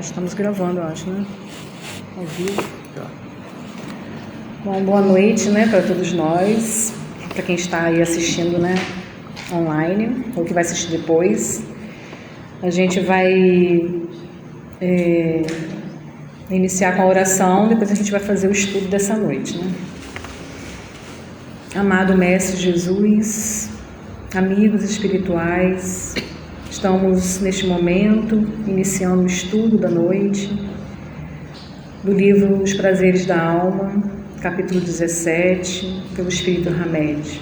Estamos gravando, eu acho, né? Ao vivo. Bom, boa noite, né, para todos nós, para quem está aí assistindo, né, online, ou que vai assistir depois. A gente vai iniciar com a oração, depois a gente vai fazer o estudo dessa noite, né? Amado Mestre Jesus, amigos espirituais, estamos neste momento iniciando o estudo da noite do livro Os Prazeres da Alma, capítulo 17, pelo Espírito Hamed.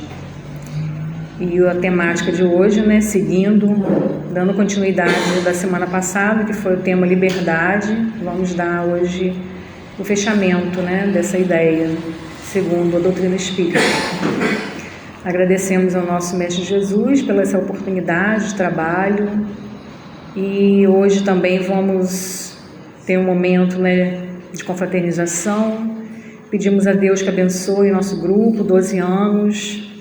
E a temática de hoje, né, seguindo, dando continuidade da semana passada, que foi o tema liberdade, vamos dar hoje o fechamento, né, dessa ideia, segundo a doutrina espírita. Agradecemos ao nosso Mestre Jesus pela essa oportunidade de trabalho e hoje também vamos ter um momento, né, de confraternização. Pedimos a Deus que abençoe o nosso grupo, 12 anos,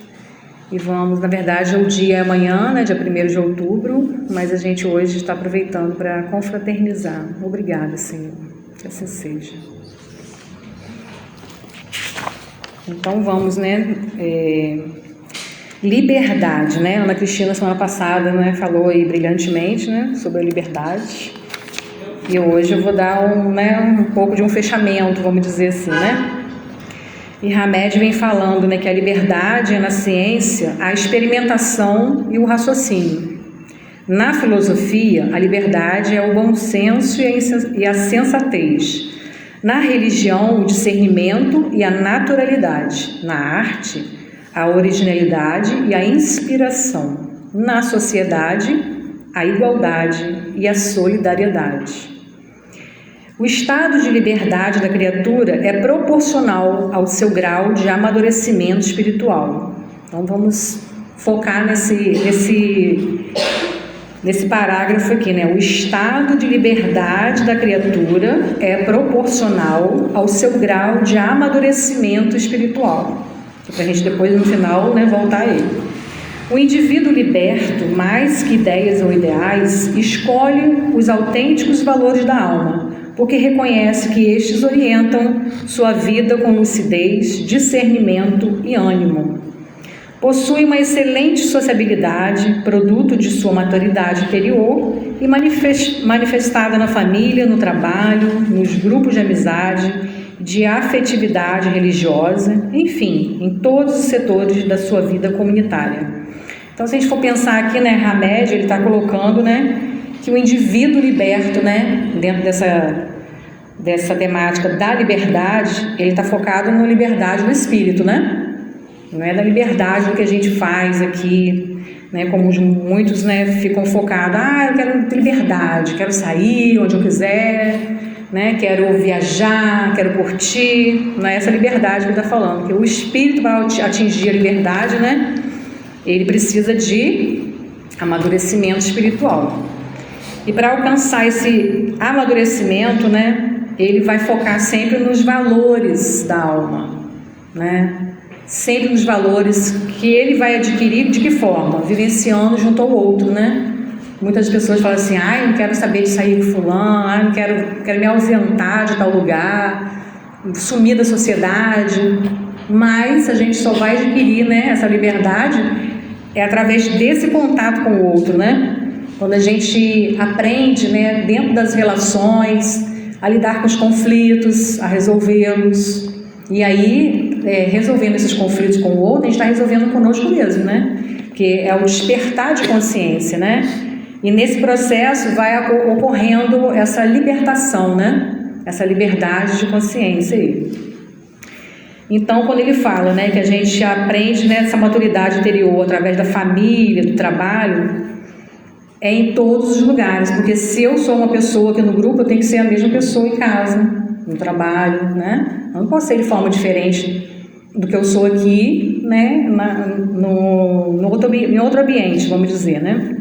e vamos, na verdade, o dia é amanhã, né, dia 1º de outubro, mas a gente hoje está aproveitando para confraternizar. Obrigada, Senhor, que assim seja. Então vamos, né, liberdade, né? Ana Cristina, semana passada, né, falou aí brilhantemente, né, sobre a liberdade. E hoje eu vou dar um pouco de um fechamento, vamos dizer assim, né? E Hamed vem falando, né, que a liberdade é na ciência a experimentação e o raciocínio. Na filosofia, a liberdade é o bom senso e a sensatez. Na religião, o discernimento e a naturalidade. Na arte, a originalidade e a inspiração. Na sociedade, a igualdade e a solidariedade. O estado de liberdade da criatura é proporcional ao seu grau de amadurecimento espiritual. Então vamos focar nesse parágrafo aqui, né? O estado de liberdade da criatura é proporcional ao seu grau de amadurecimento espiritual. Para a gente depois, no final, né, voltar a ele. O indivíduo liberto, mais que ideias ou ideais, escolhe os autênticos valores da alma, porque reconhece que estes orientam sua vida com lucidez, discernimento e ânimo. Possui uma excelente sociabilidade, produto de sua maturidade interior e manifestada na família, no trabalho, nos grupos de amizade, de afetividade religiosa, enfim, em todos os setores da sua vida comunitária. Então, se a gente for pensar aqui, né, Hamed, ele está colocando, né, que o indivíduo liberto, né, dentro dessa temática da liberdade, ele está focado na liberdade do espírito, né? Não é da liberdade do que a gente faz aqui, né? Como muitos, né, ficam focados, eu quero liberdade, quero sair onde eu quiser, né? Quero viajar, quero curtir. Não é essa liberdade que ele está falando, que o espírito, para atingir a liberdade, né, ele precisa de amadurecimento espiritual. E para alcançar esse amadurecimento, né, ele vai focar sempre nos valores da alma, né? Sempre nos valores que ele vai adquirir. De que forma? Vivenciando junto ao outro, né? Muitas pessoas falam assim, não quero saber de sair com fulano, não quero me ausentar de tal lugar, sumir da sociedade. Mas a gente só vai adquirir, né, essa liberdade através desse contato com o outro, né? Quando a gente aprende, né, dentro das relações, a lidar com os conflitos, a resolvê-los. E aí, resolvendo esses conflitos com o outro, a gente está resolvendo conosco mesmo, né? Que é o despertar de consciência, né? E nesse processo vai ocorrendo essa libertação, né? Essa liberdade de consciência aí. Então, quando ele fala, né, que a gente aprende nessa maturidade interior através da família, do trabalho, é em todos os lugares, porque se eu sou uma pessoa aqui no grupo, eu tenho que ser a mesma pessoa em casa, no trabalho, né? Eu não posso ser de forma diferente do que eu sou aqui, né, em outro ambiente, vamos dizer, né?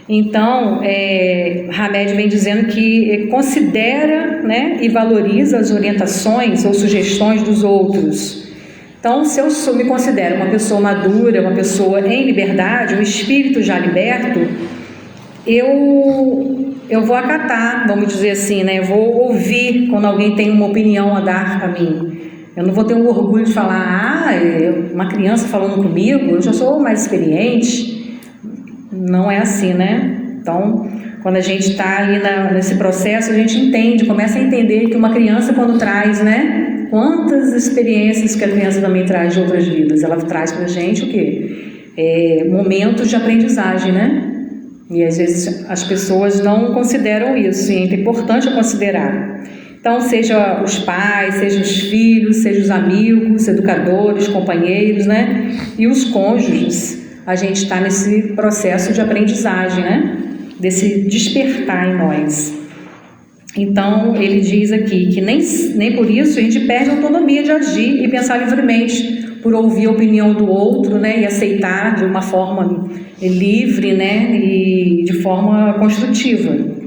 Então, Hamed vem dizendo que considera, né, e valoriza as orientações ou sugestões dos outros. Então, se eu me considero uma pessoa madura, uma pessoa em liberdade, um espírito já liberto, eu vou acatar, vamos dizer assim, né? Eu vou ouvir quando alguém tem uma opinião a dar a mim. Eu não vou ter um orgulho de falar, uma criança falando comigo, eu já sou mais experiente. Não é assim, né? Então, quando a gente está ali nesse processo, a gente entende, começa a entender que uma criança, quando traz, né? Quantas experiências que a criança também traz de outras vidas? Ela traz pra gente o quê? Momentos de aprendizagem, né? E às vezes as pessoas não consideram isso, e é importante considerar. Então, seja os pais, seja os filhos, seja os amigos, educadores, companheiros, né? E os cônjuges, a gente está nesse processo de aprendizagem, né? Desse despertar em nós. Então, ele diz aqui que nem por isso a gente perde a autonomia de agir e pensar livremente, por ouvir a opinião do outro, né? E aceitar de uma forma livre, né? E de forma construtiva.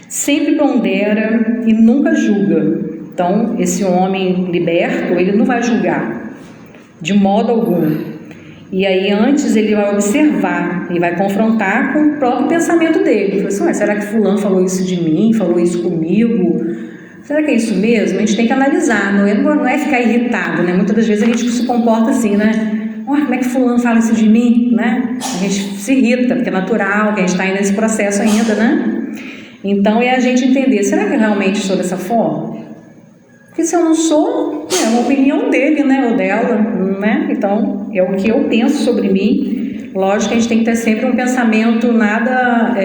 Sempre pondera e nunca julga. Então, esse homem liberto, ele não vai julgar, de modo algum. E aí, antes, ele vai observar e vai confrontar com o próprio pensamento dele. Ele fala assim, será que fulano falou isso de mim? Falou isso comigo? Será que é isso mesmo? A gente tem que analisar, não é ficar irritado, né? Muitas das vezes a gente se comporta assim, né? Como é que fulano fala isso de mim? Né? A gente se irrita, porque é natural, que a gente está nesse processo ainda, né? Então, é a gente entender, será que eu realmente sou dessa forma? Porque se eu não sou, é uma opinião dele, né, ou dela, né? Então, é o que eu penso sobre mim. Lógico que a gente tem que ter sempre um pensamento nada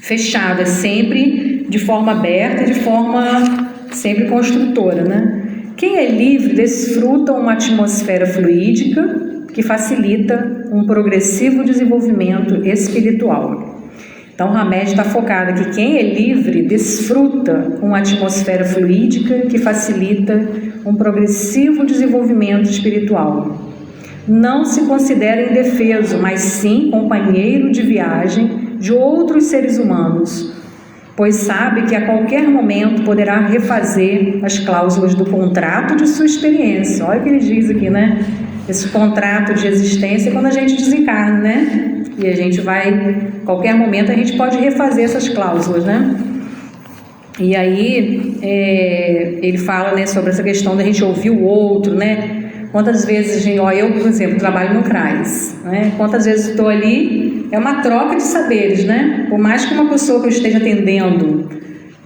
fechado, é sempre de forma aberta e de forma sempre construtora, né? Quem é livre desfruta uma atmosfera fluídica que facilita um progressivo desenvolvimento espiritual. Então, o Hamed está focado que quem é livre desfruta uma atmosfera fluídica que facilita um progressivo desenvolvimento espiritual. Não se considera indefeso, mas sim companheiro de viagem de outros seres humanos, pois sabe que a qualquer momento poderá refazer as cláusulas do contrato de sua experiência. Olha o que ele diz aqui, né? Esse contrato de existência é quando a gente desencarna, né? E a gente vai, a qualquer momento a gente pode refazer essas cláusulas, né? E aí ele fala, né, sobre essa questão da gente ouvir o outro, né? Quantas vezes, eu, por exemplo, trabalho no CRAS, né? Quantas vezes estou ali, é uma troca de saberes, né? Por mais que uma pessoa que eu esteja atendendo,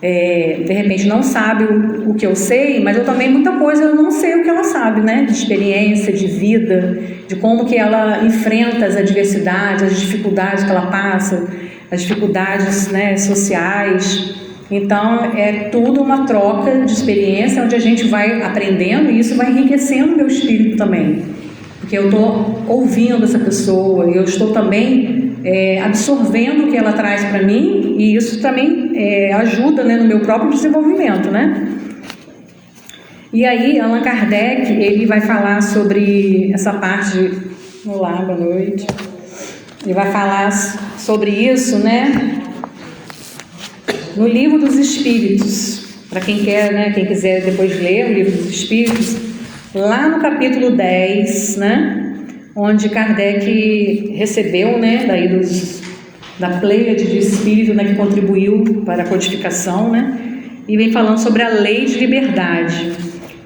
de repente não sabe o que eu sei, mas eu também, muita coisa, eu não sei o que ela sabe, né? De experiência, de vida, de como que ela enfrenta as adversidades, as dificuldades que ela passa, as dificuldades, né, sociais. Então, é tudo uma troca de experiência, onde a gente vai aprendendo e isso vai enriquecendo o meu espírito também. Porque eu estou ouvindo essa pessoa, eu estou também absorvendo o que ela traz para mim, e isso também ajuda, né, no meu próprio desenvolvimento, né? E aí, Allan Kardec, ele vai falar sobre essa parte... Olá, boa noite. Ele vai falar sobre isso, né? No Livro dos Espíritos, para quem quer, né, quem quiser depois ler o Livro dos Espíritos, lá no capítulo 10, né? Onde Kardec recebeu, né, daí da pleiade de espírito, né, que contribuiu para a codificação, né, e vem falando sobre a lei de liberdade.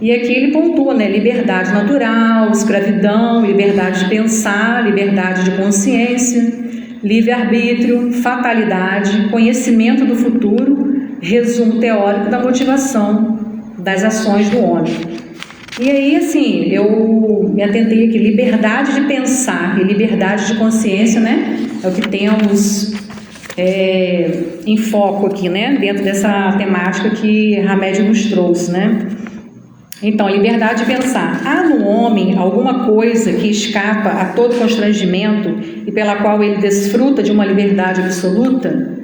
E aqui ele pontua, né, liberdade natural, escravidão, liberdade de pensar, liberdade de consciência, livre-arbítrio, fatalidade, conhecimento do futuro, resumo teórico da motivação das ações do homem. E aí, assim, eu me atentei aqui, liberdade de pensar e liberdade de consciência, né? É o que temos em foco aqui, né? Dentro dessa temática que Hamed nos trouxe, né? Então, liberdade de pensar. Há no homem alguma coisa que escapa a todo constrangimento e pela qual ele desfruta de uma liberdade absoluta?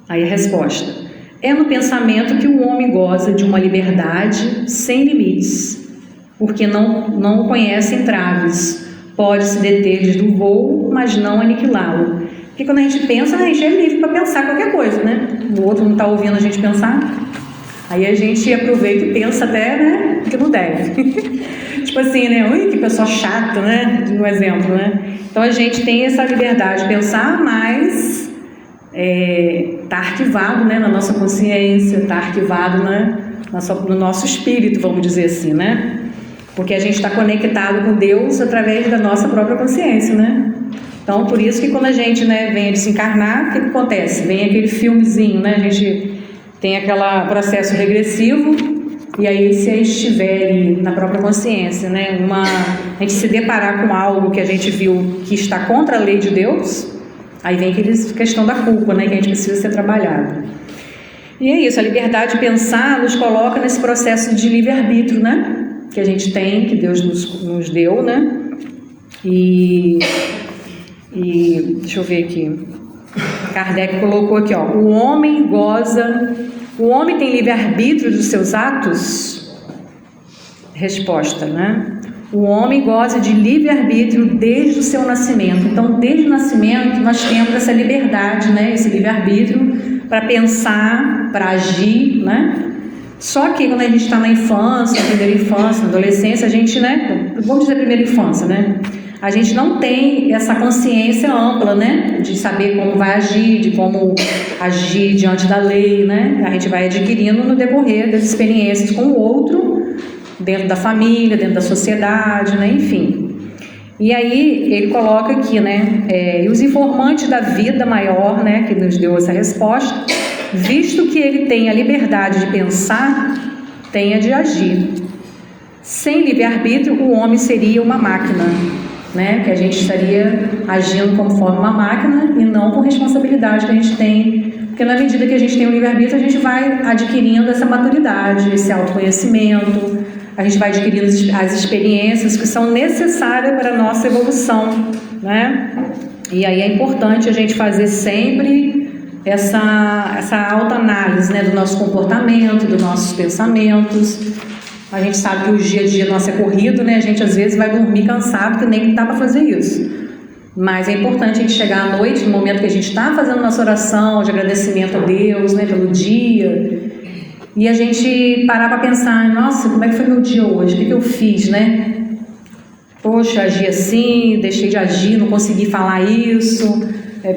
Aí a resposta. É no pensamento que o homem goza de uma liberdade sem limites, porque não conhece entraves, pode se deter desde o voo, mas não aniquilá-lo. Porque quando a gente pensa, a gente é livre para pensar qualquer coisa, né? O outro não está ouvindo a gente pensar. Aí a gente aproveita e pensa até, né, que não deve. Tipo assim, né? Ui, que pessoa chata, né? Um exemplo, né? Então a gente tem essa liberdade de pensar, mas está arquivado, né, na nossa consciência, está arquivado, né, no nosso espírito, vamos dizer assim, né? Porque a gente está conectado com Deus através da nossa própria consciência, né? Então, por isso que quando a gente, né, vem a desencarnar, o que acontece? Vem aquele filmezinho, né? A gente tem aquele processo regressivo, e aí se estiver ali na própria consciência, né, a gente se deparar com algo que a gente viu que está contra a lei de Deus, aí vem aquela questão da culpa, né, que a gente precisa ser trabalhado. E é isso, a liberdade de pensar nos coloca nesse processo de livre-arbítrio, né, que a gente tem, que Deus nos deu, né, e deixa eu ver aqui, Kardec colocou aqui, ó, o homem tem livre-arbítrio dos seus atos? Resposta, né? O homem goza de livre-arbítrio desde o seu nascimento. Então, desde o nascimento, nós temos essa liberdade, né? Esse livre-arbítrio para pensar, para agir, né? Só que quando a gente está na infância, na primeira infância, na adolescência, a gente, né? Vamos dizer primeira infância, né? A gente não tem essa consciência ampla, né? De saber como vai agir, de como agir diante da lei, né? A gente vai adquirindo no decorrer das experiências com o outro, dentro da família, dentro da sociedade, né? Enfim. E aí ele coloca aqui, né? E os informantes da vida maior, né? Que nos deu essa resposta, visto que ele tem a liberdade de pensar, tem a de agir. Sem livre-arbítrio, o homem seria uma máquina, né? Que a gente estaria agindo conforme uma máquina e não com responsabilidade que a gente tem, porque na medida que a gente tem o livre-arbítrio, a gente vai adquirindo essa maturidade, esse autoconhecimento, a gente vai adquirindo as experiências que são necessárias para a nossa evolução, né? E aí é importante a gente fazer sempre essa autoanálise, né, do nosso comportamento, dos nossos pensamentos. A gente sabe que o dia a dia nosso é corrido, né? A gente às vezes vai dormir cansado, que nem dá para fazer isso. Mas é importante a gente chegar à noite, no momento que a gente está fazendo nossa oração de agradecimento a Deus, né, pelo dia, e a gente parar para pensar, nossa, como é que foi meu dia hoje? O que eu fiz, né? Poxa, agi assim, deixei de agir, não consegui falar isso,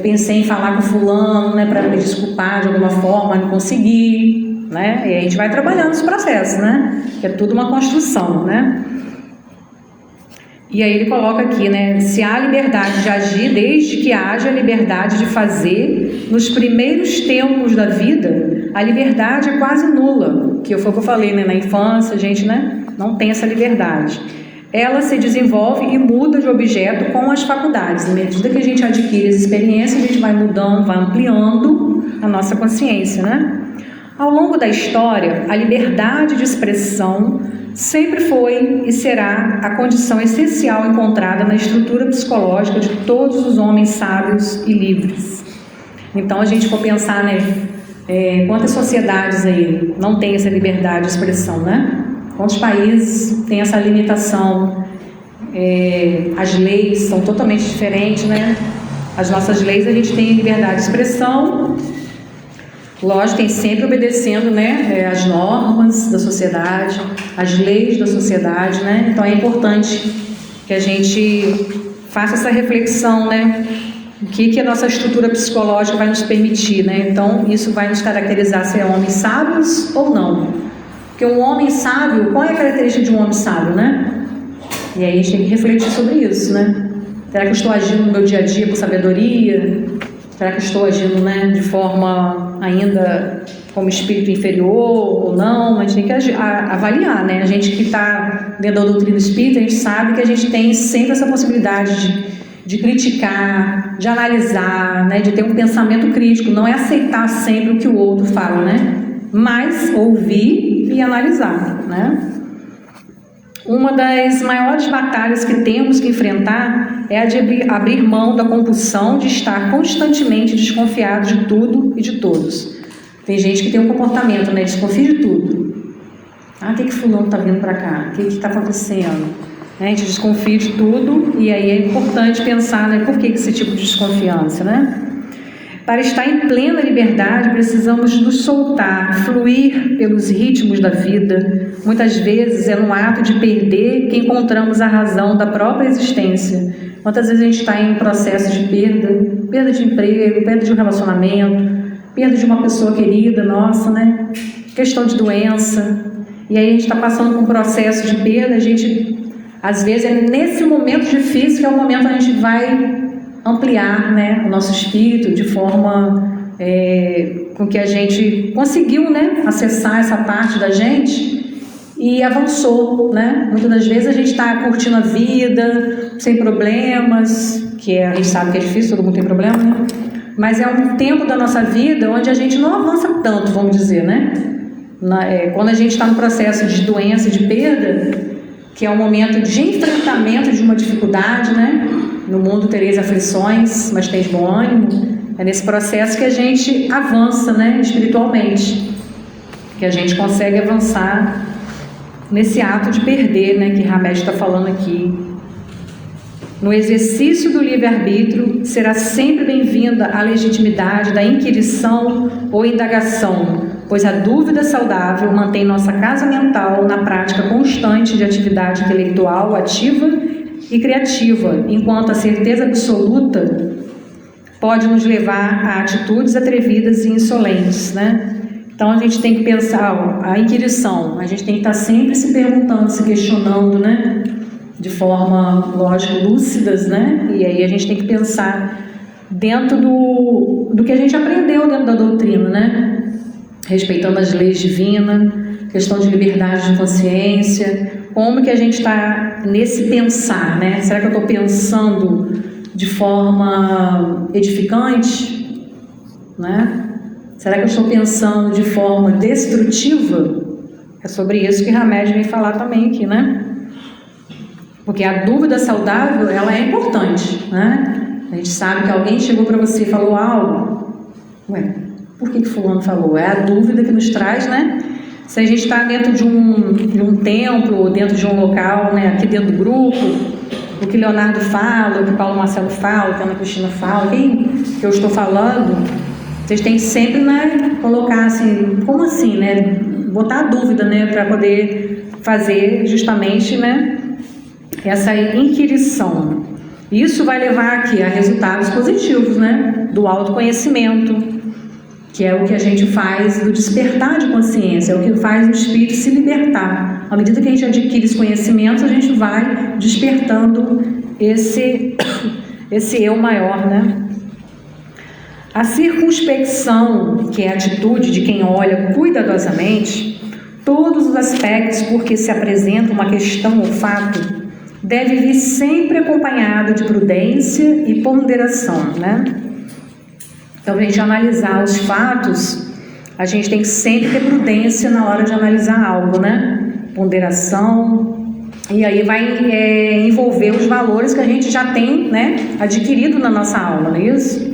pensei em falar com fulano, né, para me desculpar de alguma forma, não consegui. Né? E a gente vai trabalhando esse processo, né? Que é tudo uma construção, né? E aí ele coloca aqui, né? Se há liberdade de agir, desde que haja liberdade de fazer, nos primeiros tempos da vida, a liberdade é quase nula, que foi o que eu falei, né? Na infância, a gente, né, não tem essa liberdade. Ela se desenvolve e muda de objeto com as faculdades. À medida que a gente adquire as experiências, a gente vai mudando, vai ampliando a nossa consciência, né? Ao longo da história, a liberdade de expressão sempre foi e será a condição essencial encontrada na estrutura psicológica de todos os homens sábios e livres. Então, a gente for pensar, né, quantas sociedades aí não têm essa liberdade de expressão, né? Quantos países têm essa limitação? As leis são totalmente diferentes, né? As nossas leis, a gente tem liberdade de expressão. Lógico, tem sempre obedecendo, né, as normas da sociedade, as leis da sociedade, né? Então é importante que a gente faça essa reflexão, né? O que a nossa estrutura psicológica vai nos permitir, né? Então isso vai nos caracterizar se é homens sábios ou não. Porque um homem sábio, qual é a característica de um homem sábio, né? E aí a gente tem que refletir sobre isso, né? Será que eu estou agindo no meu dia a dia com sabedoria? Será que eu estou agindo, né, de forma ainda como espírito inferior ou não? A gente tem que avaliar, né? A gente que está dentro da doutrina espírita, a gente sabe que a gente tem sempre essa possibilidade de criticar, de analisar, né, de ter um pensamento crítico. Não é aceitar sempre o que o outro fala, né? Mas ouvir e analisar, né? Uma das maiores batalhas que temos que enfrentar é a de abrir mão da compulsão de estar constantemente desconfiado de tudo e de todos. Tem gente que tem um comportamento, né? Desconfia de tudo. O que fulano está vindo para cá? O que está acontecendo? A gente desconfia de tudo e aí é importante pensar, né? Por que esse tipo de desconfiança, né? Para estar em plena liberdade, precisamos nos soltar, fluir pelos ritmos da vida. Muitas vezes é no ato de perder que encontramos a razão da própria existência. Quantas vezes a gente está em um processo de perda de emprego, perda de um relacionamento, perda de uma pessoa querida, nossa, né? Questão de doença. E aí a gente está passando por um processo de perda, a gente, às vezes, é nesse momento difícil que é o momento que a gente vai ampliar, né, o nosso espírito de forma com que a gente conseguiu, né, acessar essa parte da gente e avançou, né? Muitas das vezes a gente está curtindo a vida, sem problemas, a gente sabe que é difícil, todo mundo tem problema, né? Mas é um tempo da nossa vida onde a gente não avança tanto, vamos dizer, né? Quando a gente está no processo de doença, de perda, que é um momento de enfrentamento de uma dificuldade, né? No mundo tereis aflições, mas tens bom ânimo. É nesse processo que a gente avança, né? Espiritualmente, que a gente consegue avançar nesse ato de perder, né? Que Hamed está falando aqui. No exercício do livre-arbítrio, será sempre bem-vinda a legitimidade da inquirição ou indagação, pois a dúvida saudável mantém nossa casa mental na prática constante de atividade intelectual ativa e criativa, enquanto a certeza absoluta pode nos levar a atitudes atrevidas e insolentes, né? Então a gente tem que pensar, a inquirição, a gente tem que estar sempre se perguntando, se questionando, né? De forma, lógico, lúcidas, né? E aí a gente tem que pensar dentro do que a gente aprendeu dentro da doutrina, né? Respeitando as leis divinas, questão de liberdade de consciência, como que a gente está nesse pensar, né? Será que eu estou pensando de forma edificante, né? Será que eu estou pensando de forma destrutiva? É sobre isso que Hamed vem falar também aqui, né? Porque a dúvida saudável, ela é importante, né? A gente sabe que alguém chegou para você e falou algo. Ué, por que fulano falou? É a dúvida que nos traz, né? Se a gente está dentro de um templo, ou dentro de um local, né? Aqui dentro do grupo, o que Leonardo fala, o que Paulo Marcelo fala, o que Ana Cristina fala, quem que eu estou falando, vocês têm que sempre, né? Colocar assim, como assim, né? Botar a dúvida, né? Para poder fazer justamente, né? Essa inquirição. Isso vai levar aqui a resultados positivos, né? Do autoconhecimento, que é o que a gente faz do despertar de consciência, é o que faz o espírito se libertar. À medida que a gente adquire esse conhecimento, a gente vai despertando esse eu maior, né? A circunspecção, que é a atitude de quem olha cuidadosamente todos os aspectos por que se apresenta uma questão ou fato, deve vir sempre acompanhado de prudência e ponderação, né? Então, para a gente analisar os fatos, a gente tem que sempre ter prudência na hora de analisar algo, né? Ponderação, e aí vai envolver os valores que a gente já tem, né? Adquirido na nossa aula, não é isso?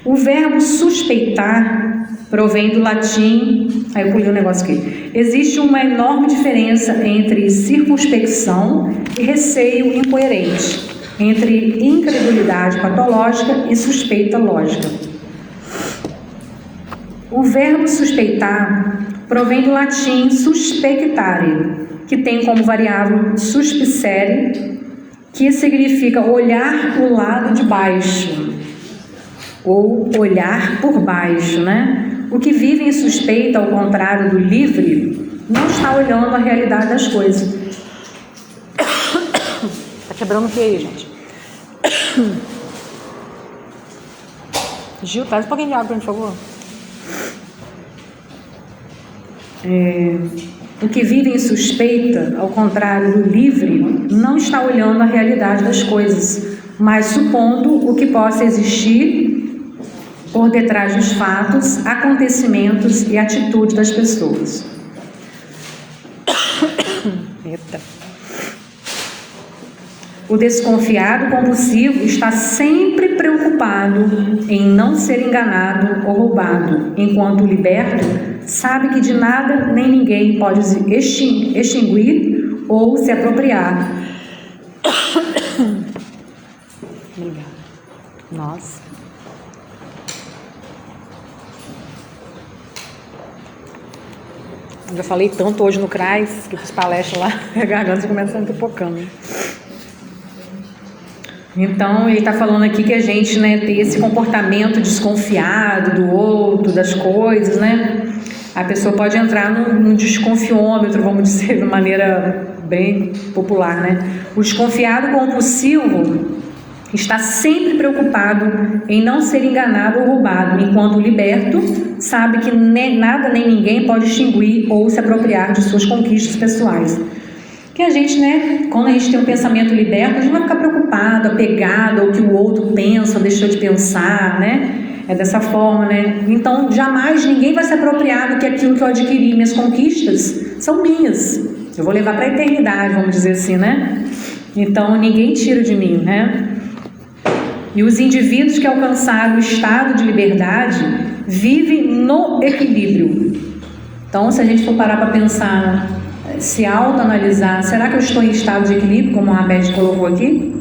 O verbo suspeitar provém do latim, aí eu pulei um negócio aqui. Existe uma enorme diferença entre circunspecção e receio incoerente, entre incredulidade patológica e suspeita lógica. O verbo suspeitar provém do latim suspectare, que tem como variável suspicere, que significa olhar o lado de baixo, ou olhar por baixo, né? O que vive em suspeita, ao contrário do livre, não está olhando a realidade das coisas. Tá quebrando o que aí, gente? Gil, traz um pouquinho de água para mim, por favor. O que vive em suspeita, ao contrário do livre, não está olhando a realidade das coisas, mas supondo o que possa existir por detrás dos fatos, acontecimentos e atitudes das pessoas. Eita. O desconfiado compulsivo está sempre preocupado em não ser enganado ou roubado, enquanto o liberto sabe que de nada nem ninguém pode extinguir ou se apropriar. Obrigada. Nossa. Eu já falei tanto hoje no CRAS, que fiz palestra lá, a garganta começa a pipocando. Então, ele está falando aqui que a gente, né, ter esse comportamento desconfiado do outro, das coisas, né? A pessoa pode entrar num desconfiômetro, vamos dizer de maneira bem popular, né? O desconfiado compulsivo está sempre preocupado em não ser enganado ou roubado, enquanto o liberto sabe que nada nem ninguém pode extinguir ou se apropriar de suas conquistas pessoais. Que a gente, né, quando a gente tem um pensamento liberto, a gente não vai ficar preocupado, apegado ao que o outro pensa ou deixou de pensar, né? É dessa forma, né? Então, jamais ninguém vai se apropriar do que aquilo que eu adquiri. Minhas conquistas são minhas. Eu vou levar para a eternidade, vamos dizer assim, né? Então, ninguém tira de mim, né? E os indivíduos que alcançaram o estado de liberdade vivem no equilíbrio. Então, se a gente for parar para pensar, se autoanalisar, será que eu estou em estado de equilíbrio, como a Abed colocou aqui?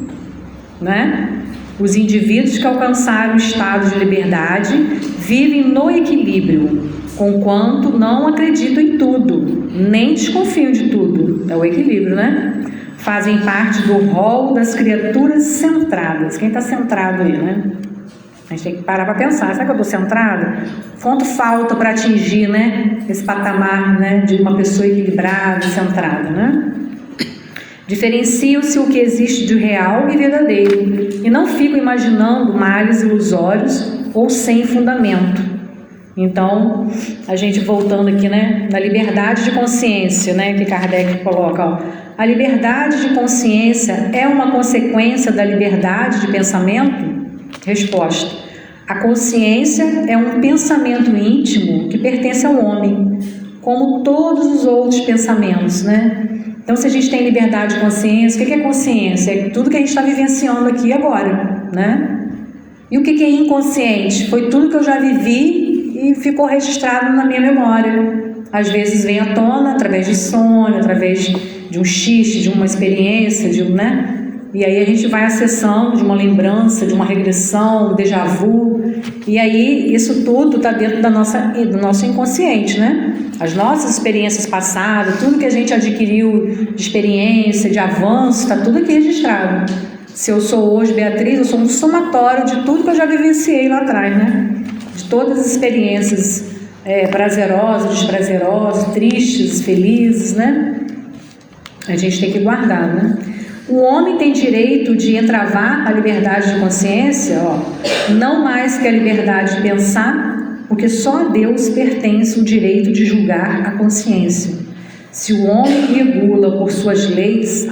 Né? Os indivíduos que alcançaram o estado de liberdade vivem no equilíbrio, conquanto não acreditam em tudo, nem desconfiam de tudo. É o equilíbrio, né? Fazem parte do rol das criaturas centradas. Quem está centrado aí, né? A gente tem que parar para pensar. Será que eu estou centrada? Quanto falta para atingir, né, esse patamar, né, de uma pessoa equilibrada, centrada, né? Diferenciam-se o que existe de real e verdadeiro e não ficam imaginando males ilusórios ou sem fundamento. Então, a gente voltando aqui, né, na liberdade de consciência, né, que Kardec coloca, ó, a liberdade de consciência é uma consequência da liberdade de pensamento? Resposta: a consciência é um pensamento íntimo que pertence ao homem, como todos os outros pensamentos, né? Então, se a gente tem liberdade de consciência, o que é consciência? É tudo que a gente está vivenciando aqui agora, né? E o que é inconsciente? Foi tudo que eu já vivi e ficou registrado na minha memória. Às vezes vem à tona através de sonho, através de um xiste, de uma experiência, né? E aí a gente vai acessando de uma lembrança, de uma regressão, um déjà vu. E aí isso tudo está dentro do nosso inconsciente, né? As nossas experiências passadas, tudo que a gente adquiriu de experiência, de avanço, está tudo aqui registrado. Se eu sou hoje Beatriz, eu sou um somatório de tudo que eu já vivenciei lá atrás, né? De todas as experiências prazerosas, desprazerosas, tristes, felizes, né? A gente tem que guardar, né? O homem tem direito de entravar a liberdade de consciência, ó, não mais que a liberdade de pensar, porque só a Deus pertence o direito de julgar a consciência. Se o homem regula por suas leis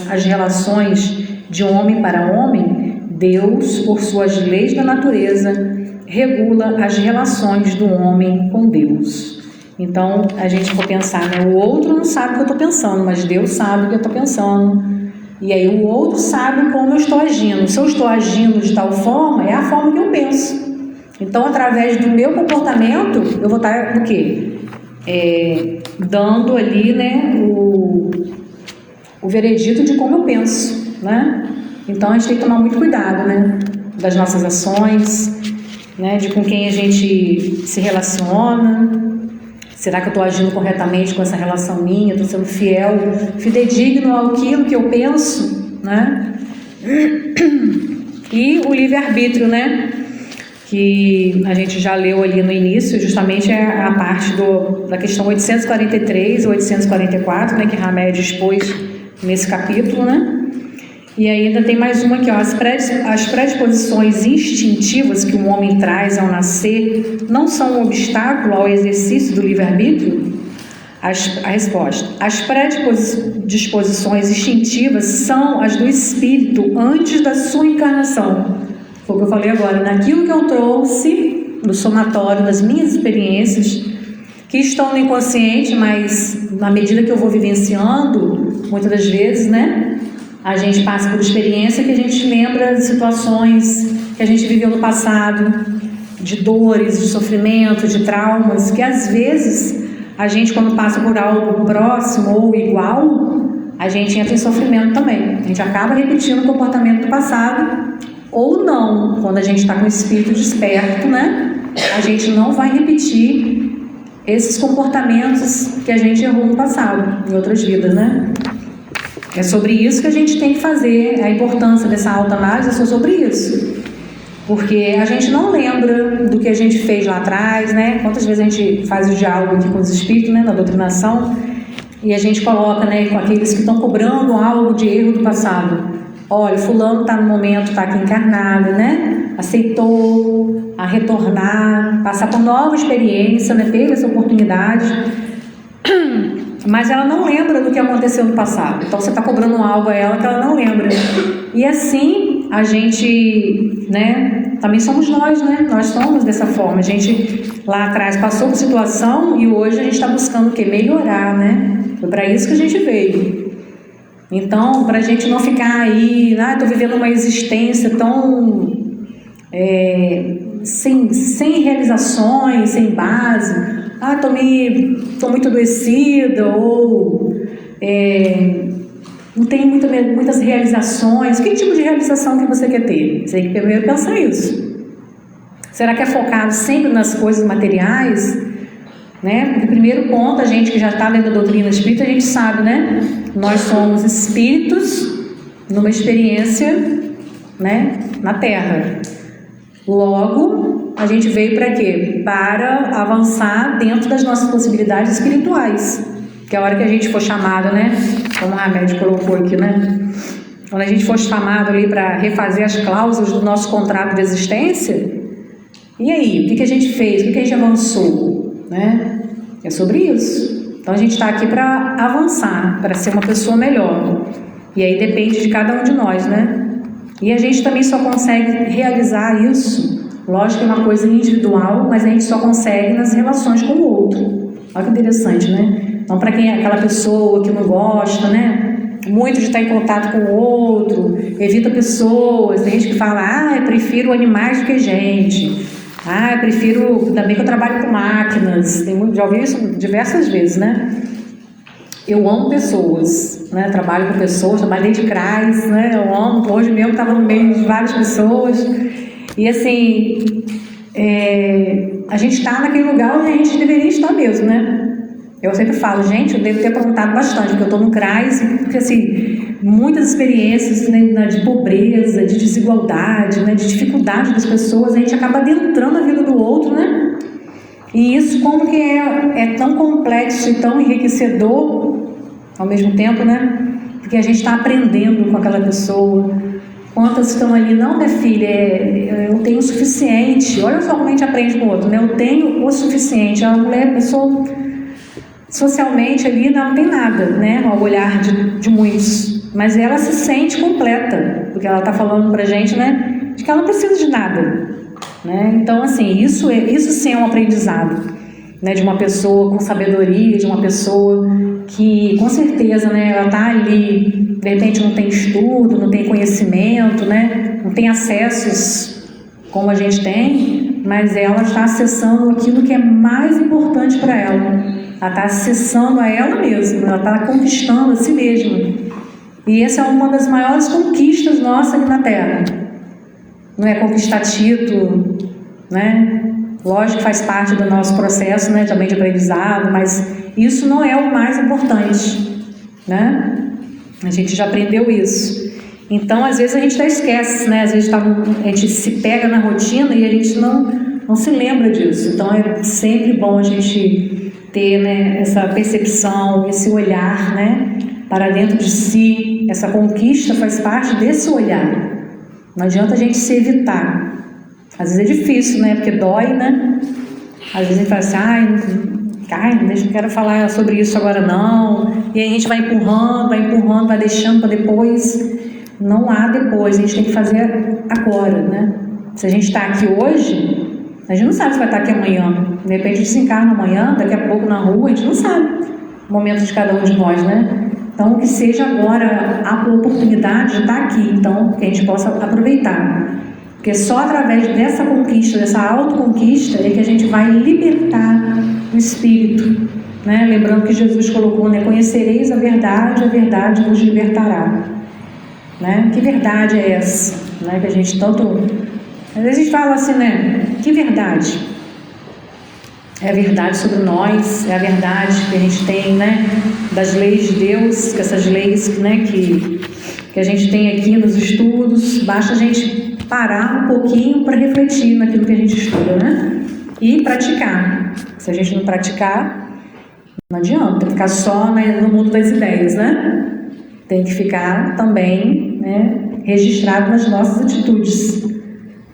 as relações de homem para homem, Deus, por suas leis da natureza, regula as relações do homem com Deus. Então, a gente for pensar, né? O outro não sabe o que eu estou pensando, mas Deus sabe o que eu estou pensando. E aí o outro sabe como eu estou agindo. Se eu estou agindo de tal forma, é a forma que eu penso. Então, através do meu comportamento, eu vou estar o quê? Dando ali, né, o veredito de como eu penso, né? Então, a gente tem que tomar muito cuidado, né, das nossas ações, né, de com quem a gente se relaciona. Será que eu estou agindo corretamente com essa relação minha? Estou sendo fiel, fidedigno àquilo que eu penso, né? E o livre-arbítrio, né? Que a gente já leu ali no início, justamente é a parte da questão 843 e 844, né? Que Hamed expôs nesse capítulo, né? E aí ainda tem mais uma aqui, ó. As predisposições instintivas que o homem traz ao nascer não são um obstáculo ao exercício do livre-arbítrio? A resposta: as predisposições instintivas são as do espírito antes da sua encarnação. Foi o que eu falei agora, naquilo que eu trouxe no somatório das minhas experiências, que estão no inconsciente, mas na medida que eu vou vivenciando, muitas das vezes, né? A gente passa por experiência que a gente lembra de situações que a gente viveu no passado, de dores, de sofrimento, de traumas, que às vezes a gente, quando passa por algo próximo ou igual, a gente entra em sofrimento também. A gente acaba repetindo o comportamento do passado, ou não. Quando a gente está com o espírito desperto, né? A gente não vai repetir esses comportamentos que a gente errou no passado, em outras vidas, né? É sobre isso que a gente tem que fazer, a importância dessa autoanálise é sobre isso. Porque a gente não lembra do que a gente fez lá atrás, né? Quantas vezes a gente faz o diálogo aqui com os espíritos, né? Na doutrinação, e a gente coloca, né, com aqueles que estão cobrando algo de erro do passado. Olha, fulano está no momento, está aqui encarnado, né? Aceitou a retornar, passar por nova experiência, né? Teve essa oportunidade, mas ela não lembra do que aconteceu no passado. Então você está cobrando algo a ela que ela não lembra. E assim a gente, né? Também somos nós, né? Nós somos dessa forma. A gente lá atrás passou por situação e hoje a gente está buscando o quê? Melhorar, né? Foi para isso que a gente veio. Então, para a gente não ficar aí, estou vivendo uma existência tão sem realizações, sem base, estou muito adoecida, ou não tenho muitas realizações. Que tipo de realização que você quer ter? Você tem que primeiro pensar isso. Será que é focado sempre nas coisas materiais? Né? Porque primeiro ponto, a gente que já está dentro da doutrina espírita, a gente sabe, né? Nós somos espíritos numa experiência, né, na Terra. Logo, a gente veio para quê? Para avançar dentro das nossas possibilidades espirituais. Que é a hora que a gente for chamado, né? Como a Remédio colocou aqui, né? Quando a gente for chamado ali para refazer as cláusulas do nosso contrato de existência, e aí? O que a gente fez? O que a gente avançou? Né? É sobre isso. Então a gente está aqui para avançar, para ser uma pessoa melhor. E aí depende de cada um de nós, né? E a gente também só consegue realizar isso, lógico que é uma coisa individual, mas a gente só consegue nas relações com o outro. Olha que interessante, né? Então, para quem é aquela pessoa que não gosta, né, muito de estar em contato com o outro, evita pessoas, tem gente que fala, eu prefiro animais do que gente. Eu prefiro, ainda bem que eu trabalho com máquinas. Já ouvi isso diversas vezes, né? Eu amo pessoas, né? Trabalho com pessoas, trabalhei de CRAS, né? Eu amo, hoje mesmo estava no meio de várias pessoas. E assim, a gente está naquele lugar onde a gente deveria estar mesmo, né? Eu sempre falo, gente, eu devo ter aprontado bastante, porque eu estou no CRAS, porque assim, muitas experiências, né, de pobreza, de desigualdade, né, de dificuldade das pessoas, a gente acaba adentrando a vida do outro, né? E isso como que é tão complexo e tão enriquecedor ao mesmo tempo, né? Porque a gente está aprendendo com aquela pessoa. Quantas estão ali, não, minha filha, eu tenho o suficiente. Olha só como a gente aprende com o outro, né? Eu tenho o suficiente. A mulher, a pessoa, socialmente ali não tem nada, né? Ao olhar de muitos. Mas ela se sente completa, porque ela está falando pra gente, né? De que ela não precisa de nada, né? Então, assim, isso sim é um aprendizado, né? De uma pessoa com sabedoria, de uma pessoa que, com certeza, né? Ela está ali, de repente não tem estudo, não tem conhecimento, né? Não tem acessos como a gente tem, mas ela está acessando aquilo que é mais importante para ela. Ela está acessando a ela mesma, ela está conquistando a si mesma. E essa é uma das maiores conquistas nossas aqui na Terra. Não é conquistar título, né? Lógico que faz parte do nosso processo, né, também de aprendizado, mas isso não é o mais importante, né? A gente já aprendeu isso. Então, às vezes a gente até esquece, né? Às vezes a gente se pega na rotina e a gente não se lembra disso. Então, é sempre bom a gente ter, né, essa percepção, esse olhar, né, para dentro de si. Essa conquista faz parte desse olhar. Não adianta a gente se evitar. Às vezes é difícil, né? Porque dói, né? Às vezes a gente fala assim, não quero falar sobre isso agora não. E aí a gente vai empurrando, vai deixando para depois. Não há depois, a gente tem que fazer agora, né? Se a gente está aqui hoje, a gente não sabe se vai estar aqui amanhã. De repente a gente se encarna amanhã, daqui a pouco na rua, a gente não sabe o momento de cada um de nós, né? Então, que seja agora a oportunidade de estar aqui, então, que a gente possa aproveitar. Porque só através dessa conquista, dessa autoconquista, é que a gente vai libertar o espírito, né? Lembrando que Jesus colocou, né? Conhecereis a verdade vos libertará. Né? Que verdade é essa? Né? Que a gente tanto... Às vezes a gente fala assim, né? Que verdade? é a verdade sobre nós, é a verdade que a gente tem, né, das leis de Deus, que essas leis, né, que a gente tem aqui nos estudos, basta a gente parar um pouquinho para refletir naquilo que a gente estuda, né, e praticar. Se a gente não praticar, não adianta ficar só no mundo das ideias, né, tem que ficar também, né, registrado nas nossas atitudes.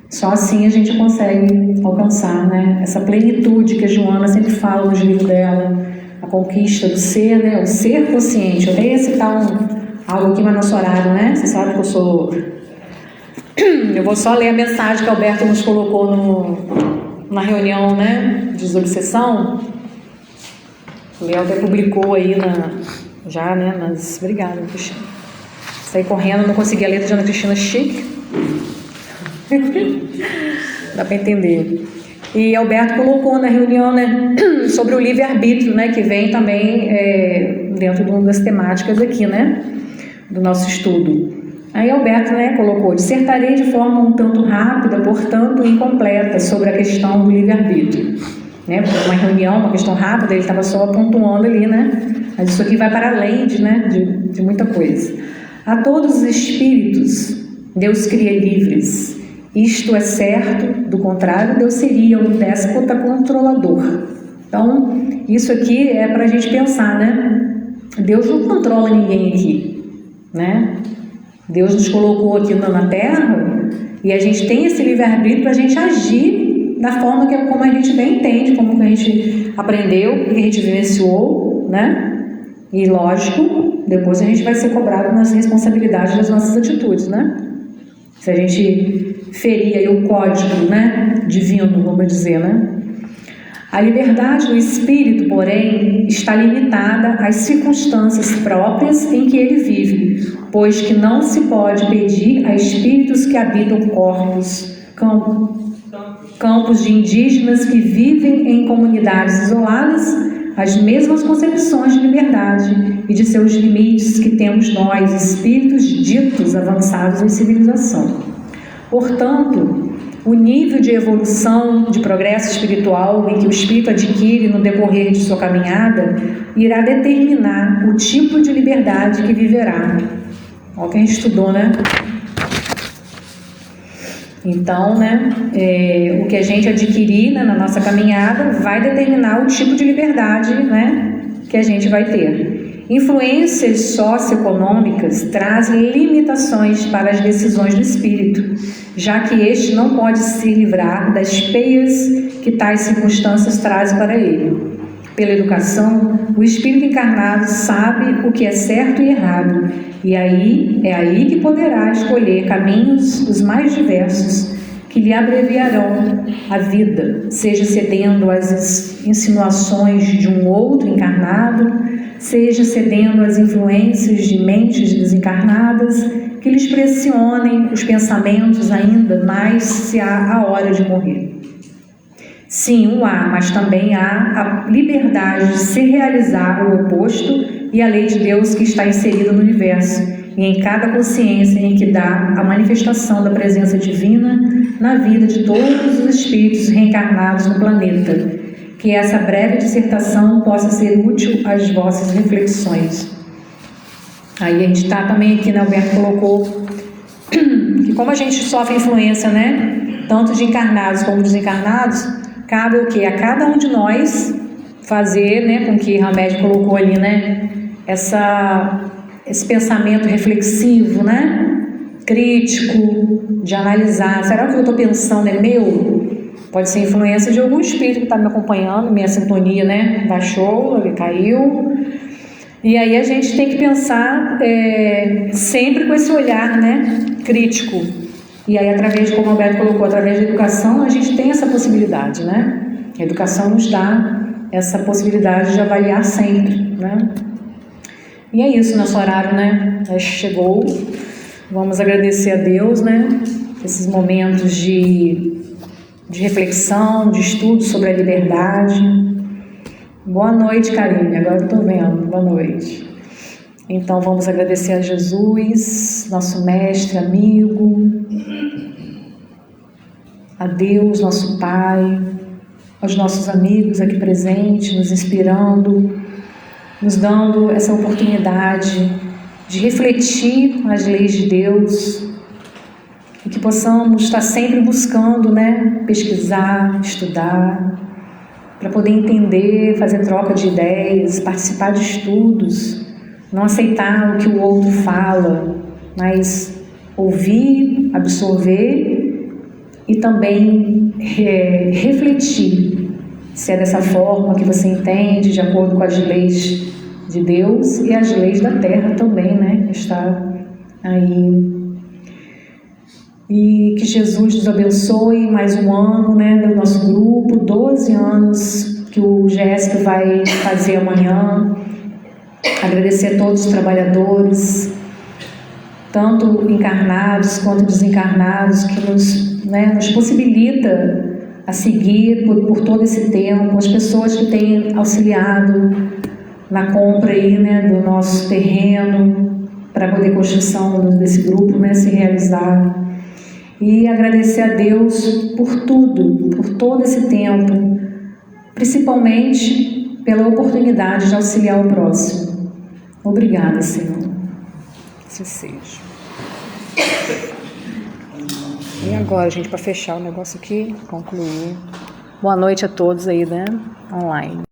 Só assim a gente consegue alcançar, né, essa plenitude que a Joana sempre fala no livro dela, a conquista do ser, né, o ser consciente. Eu ia citar algo aqui, mas nosso horário, né? Vocês sabem que eu sou... Eu vou só ler a mensagem que o Alberto nos colocou na reunião, né, de desobsessão. O Léo até publicou aí já, né, nas... Obrigada, Cristina. Saí correndo, não consegui a letra de Ana Cristina chique. Dá para entender. E Alberto colocou na reunião, né, sobre o livre-arbítrio, né, que vem também dentro de uma das temáticas aqui, né, do nosso estudo. Aí Alberto, né, colocou: dissertarei de forma um tanto rápida, portanto incompleta, sobre a questão do livre-arbítrio. Né, uma reunião, uma questão rápida, ele estava só pontuando ali, né, mas isso aqui vai para além de muita coisa. A todos os espíritos Deus cria livres. Isto é certo, do contrário, Deus seria um déspota controlador. Então, isso aqui é para a gente pensar, né? Deus não controla ninguém aqui, né? Deus nos colocou aqui na Terra e a gente tem esse livre-arbítrio para a gente agir da forma como a gente bem entende, como que a gente aprendeu, que a gente vivenciou, né? E, lógico, depois a gente vai ser cobrado nas responsabilidades das nossas atitudes, né? Se a gente ferir aí o código, né, divino, vamos dizer, né? A liberdade do espírito, porém, está limitada às circunstâncias próprias em que ele vive, pois que não se pode pedir a espíritos que habitam campos de indígenas que vivem em comunidades isoladas as mesmas concepções de liberdade e de seus limites que temos nós, espíritos ditos avançados em civilização. Portanto, o nível de evolução, de progresso espiritual em que o espírito adquire no decorrer de sua caminhada irá determinar o tipo de liberdade que viverá. Olha o que a gente estudou, né? Então, né, o que a gente adquirir, né, na nossa caminhada vai determinar o tipo de liberdade, né, que a gente vai ter. Influências socioeconômicas trazem limitações para as decisões do espírito, já que este não pode se livrar das peias que tais circunstâncias trazem para ele. Pela educação, o espírito encarnado sabe o que é certo e errado, e é aí que poderá escolher caminhos os mais diversos que lhe abreviarão a vida, seja cedendo às insinuações de um outro encarnado, seja cedendo às influências de mentes desencarnadas que lhes pressionem os pensamentos ainda mais se há a hora de morrer. Sim, o há, mas também há a liberdade de se realizar o oposto e a lei de Deus que está inserida no universo e em cada consciência em que dá a manifestação da presença divina na vida de todos os espíritos reencarnados no planeta. Que essa breve dissertação possa ser útil às vossas reflexões. Aí a gente está também aqui, né, Alberto colocou que como a gente sofre influência, né, tanto de encarnados como desencarnados, cabe o quê? A cada um de nós fazer, né, com que Hamed colocou ali, né, esse pensamento reflexivo, né, crítico, de analisar, será que o que eu estou pensando é meu? Pode ser influência de algum espírito que está me acompanhando, minha sintonia, né, baixou, ele caiu. E aí a gente tem que pensar sempre com esse olhar, né, crítico. E aí, através, como o Alberto colocou, através da educação, a gente tem essa possibilidade, né? A educação nos dá essa possibilidade de avaliar sempre, né? E é isso, nosso horário, né? Chegou. Vamos agradecer a Deus, né? Esses momentos de reflexão, de estudo sobre a liberdade. Boa noite, Karine. Agora eu estou vendo. Boa noite. Então, vamos agradecer a Jesus, nosso mestre, amigo, a Deus, nosso Pai, aos nossos amigos aqui presentes, nos inspirando, nos dando essa oportunidade de refletir as leis de Deus e que possamos estar sempre buscando, pesquisar, estudar, para poder entender, fazer troca de ideias, participar de estudos, não aceitar o que o outro fala, mas ouvir, absorver e também refletir se é dessa forma que você entende, de acordo com as leis de Deus e as leis da terra também, que está aí. E que Jesus nos abençoe mais um ano, do nosso grupo, 12 anos que o Jéssica vai fazer amanhã. Agradecer a todos os trabalhadores, tanto encarnados quanto desencarnados, que nos possibilita a seguir por todo esse tempo, as pessoas que têm auxiliado na compra aí, do nosso terreno, para poder a construção desse grupo se realizar. E agradecer a Deus por tudo, por todo esse tempo, principalmente pela oportunidade de auxiliar o próximo. Obrigada, Senhor. Assim seja. E agora, gente, para fechar o negócio aqui, concluir. Boa noite a todos aí, online.